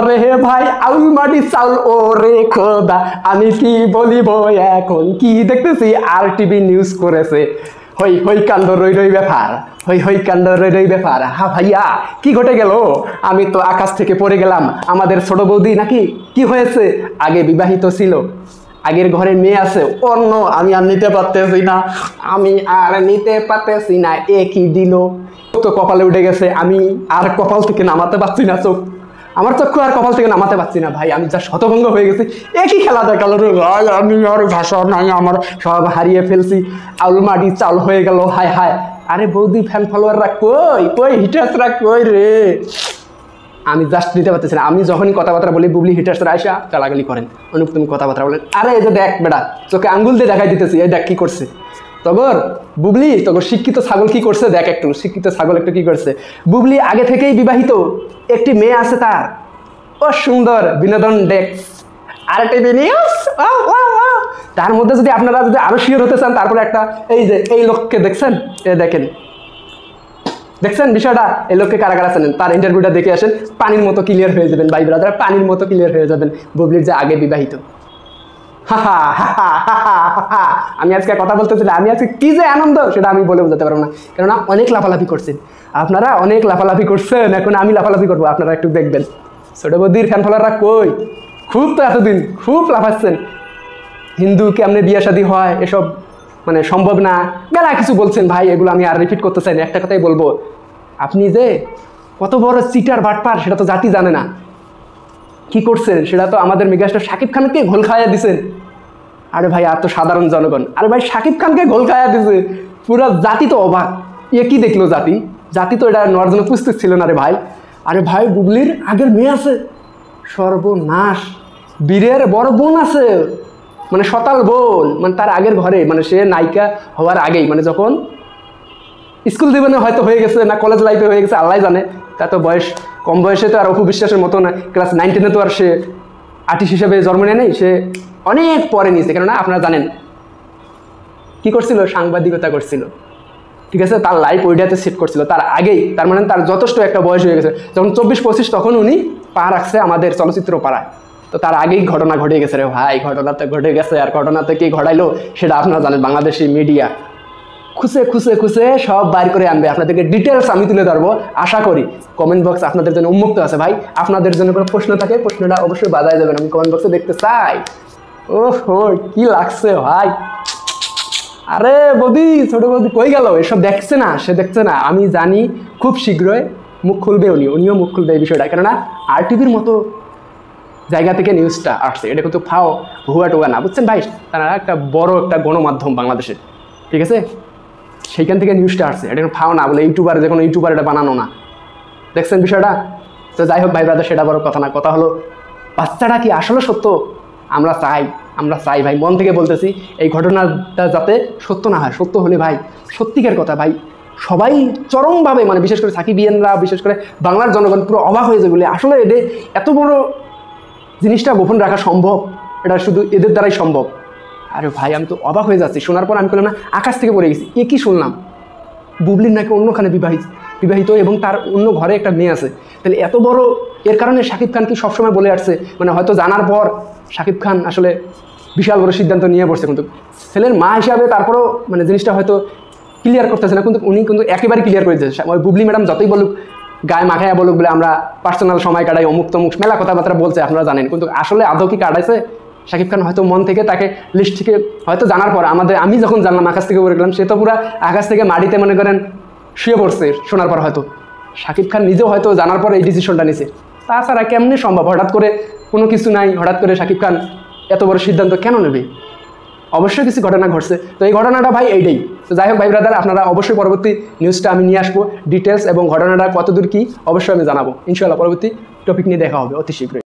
রে ভাই আউল মাটি চাউল ও রে খোদা আমি কি বলিব এখন কি দেখতেছি আর টিভি নিউজ করেছে হই হই কাণ্ড রই রই ব্যাপার হই হই কাণ্ড রই রই ব্যাপার হা ভাইয়া কি ঘটে গেল আমি তো আকাশ থেকে পড়ে গেলাম আমাদের ছোট বৌদি নাকি কি হয়েছে আগে বিবাহিত ছিল আগের ঘরে মেয়ে আছে অন্য আমি আর নিতে পারতেছি না আমি আর নিতে পারতেছি না এ কি দিল তো কপালে উঠে গেছে আমি আর কপাল থেকে নামাতে পারছি না চোখ আমার চক্ষু আর কপাল থেকে নামাতে পারছি না ভাই আমি যা শতভঙ্গ হয়ে গেছি একই খেলা দেখালো রে ভাই আমি আর ভাষা নাই আমার সব হারিয়ে ফেলছি আউল মাটি চাল হয়ে গেল হায় হায় আরে বৌদি ফ্যান ফলোয়াররা কই কই হিটার্সরা কই রে আমি জাস্ট নিতে পারতেছি না আমি যখনই কথাবার্তা বলি বুবলি হিটার্সরা আইসা গালাগালি করেন অনুপ তুমি কথাবার্তা বলেন আরে এই যে দেখ বেটা চোখে আঙ্গুল দিয়ে দেখাই দিতেছি এই দেখ কি করছে তগর বুবলি তগর শিক্ষিত ছাগল কি করছে দেখ একটু শিক্ষিত ছাগল একটু কি করছে বুবলি আগে থেকেই বিবাহিত একটি মেয়ে আছে তার ও সুন্দর বিনোদন ডেস্ক আর টিভি নিউজ তার মধ্যে যদি আপনারা যদি আরো শিওর হতে চান তারপরে একটা এই যে এই লোককে দেখছেন এ দেখেন দেখছেন বিষয়টা এই লোককে কারা কারা চেনেন তার ইন্টারভিউটা দেখে আসেন পানির মতো ক্লিয়ার হয়ে যাবেন ভাই ব্রাদার পানির মতো ক্লিয়ার হয়ে যাবেন বুবলির যে আগে বিবাহিত আমি আজকে কথা বলতেছিলাম আমি আজকে কি যে আনন্দ সেটা আমি বলে বোঝাতে পারবো না কেননা অনেক লাফালাফি করছেন আপনারা অনেক লাফালাফি করছেন এখন আমি লাফালাফি করবো আপনারা একটু দেখবেন ছোট বৌদির ফ্যান ফলোয়াররা কই খুব তো এতদিন খুব লাফাচ্ছেন হিন্দু কেমনে বিয়ে শাদী হয় এসব মানে সম্ভব না মেলা কিছু বলছেন ভাই এগুলো আমি আর রিপিট করতে চাই না একটা কথাই বলবো আপনি যে কত বড় চিটার বাটপার সেটা তো জাতি জানে না কি করছেন সেটা তো আমাদের মেগাস্টার শাকিব খানকে ঘোল খাইয়া দিছেন আরে ভাই আর তো সাধারণ জনগণ আরে ভাই শাকিব খানকে ঘোল খাইয়া দিছে পুরো জাতি তো অবাক এ কি দেখলো জাতি জাতি তো এটা নেওয়ার জন্য প্রস্তুত ছিল না রে ভাই আরে ভাই বুবলির আগের মেয়ে আছে সর্বনাশ বীরের বড় বোন আছে মানে সতাল বোন মানে তার আগের ঘরে মানে সে নায়িকা হওয়ার আগেই মানে যখন স্কুল জীবনে হয়তো হয়ে গেছে না কলেজ লাইফে হয়ে গেছে আল্লাহ জানে তা তো বয়স কম বয়সে তো আর অপু বিশ্বাসের মতো না ক্লাস 9-10 তো আর সে আর্টিস্ট হিসেবে জন্ম নেয় নেই সে অনেক পরে নিয়েছে কেননা আপনারা জানেন কি করছিল সাংবাদিকতা করছিল ঠিক আছে তার লাইফ ওইটাতে সেট করছিল তার আগেই তার মানে তার যথেষ্ট একটা বয়স হয়ে গেছে যখন 24-25 তখন উনি পা রাখছে আমাদের চলচ্চিত্র পাড়ায় তো তার আগেই ঘটনা ঘটে গেছে রে ভাই ঘটনা তো ঘটে গেছে আর ঘটনাতে কি ঘটাইলো সেটা আপনারা জানেন বাংলাদেশি মিডিয়া খুঁজে খুঁজে খুঁজে সব বাইর করে আনবে আপনাদেরকে ডিটেলস আমি তুলে ধরবো আশা করি কমেন্ট বক্স আপনাদের জন্য উন্মুক্ত আছে ভাই আপনাদের জন্য কোনো প্রশ্ন থাকে প্রশ্নটা অবশ্যই বাজায় যাবেন আমি কমেন্ট বক্সে দেখতে চাই ও হো কি লাগছে ভাই আরে বৌদি ছোট বৌদি কই গেল এসব দেখছে না সে দেখছে না আমি জানি খুব শীঘ্রই মুখ খুলবে উনিও মুখ খুলবে এই বিষয়টা কেননা আর টিভির মতো জায়গা থেকে নিউজটা আসছে এটা কিন্তু ফাও ভুয়া টোয়া না বুঝছেন ভাই তারা একটা বড় একটা গণমাধ্যম বাংলাদেশের ঠিক আছে সেইখান থেকে নিউজটা আসছে এটা ফাও না বলে ইউটিউবার যে কোনো ইউটিউবার এটা বানানো না দেখছেন বিষয়টা তো যাই হোক ভাই ব্রাদার সেটা বড় কথা না কথা হলো বাচ্চাটা কি আসলে সত্য আমরা চাই ভাই মন থেকে বলতেছি এই ঘটনাটা যাতে সত্য না হয় সত্য হলে ভাই সত্যিকার কথা ভাই সবাই চরমভাবে মানে বিশেষ করে সাকিবিয়ানরা বিশেষ করে বাংলার জনগণ পুরো অবাক হয়ে যায় বলে আসলে এদের এত বড় জিনিসটা গোপন রাখা সম্ভব এটা শুধু এদের দ্বারাই সম্ভব আরে ভাই আমি তো অবাক হয়ে যাচ্ছি শোনার পর আমি বললাম না আকাশ থেকে পড়ে গেছি এ কি শুনলাম বুবলির নাকি অন্যখানে বিবাহিত এবং তার অন্য ঘরে একটা মেয়ে আছে তাহলে এত বড় এর কারণে শাকিব খান কি সবসময় বলে আসছে মানে হয়তো জানার পর শাকিব খান আসলে বিশাল বড় সিদ্ধান্ত নিয়ে পড়ছে কিন্তু ছেলের মা হিসাবে তারপরও মানে জিনিসটা হয়তো ক্লিয়ার করতেছে না কিন্তু উনি কিন্তু একেবারে ক্লিয়ার করে দিয়েছে ওই বুবলি ম্যাডাম যতই বলুক গায়ে মাখাইয়া বলুক বলে আমরা পার্সোনাল সময় কাটাই অমুক তমুক মেলা কথাবার্তা বলছে আপনারা জানেন কিন্তু আসলে আদৌ কি কাটাইছে শাকিব খান হয়তো মন থেকে তাকে লিস্ট থেকে হয়তো জানার পর আমি যখন জানলাম আকাশ থেকে পড়ে গেলাম সে তো পুরো আকাশ থেকে মাটিতে মনে করেন শুয়ে পড়ছে শোনার পর হয়তো শাকিব খান নিজেও হয়তো জানার পর এই ডিসিশনটা নিছে তাছাড়া কেমনি সম্ভব হঠাৎ করে কোনো কিছু নাই হঠাৎ করে শাকিব খান এত বড় সিদ্ধান্ত কেন নেবে অবশ্যই কিছু ঘটনা ঘটছে তো এই ঘটনাটা ভাই এইটাই তো যাই হোক ভাই ব্রাদার আপনারা অবশ্যই পরবর্তী নিউজটা আমি নিয়ে আসবো ডিটেলস এবং ঘটনাটা কতদূর কি অবশ্যই আমি জানাবো ইনশাআল্লাহ পরবর্তী টপিক নিয়ে দেখা হবে অতি শীঘ্রই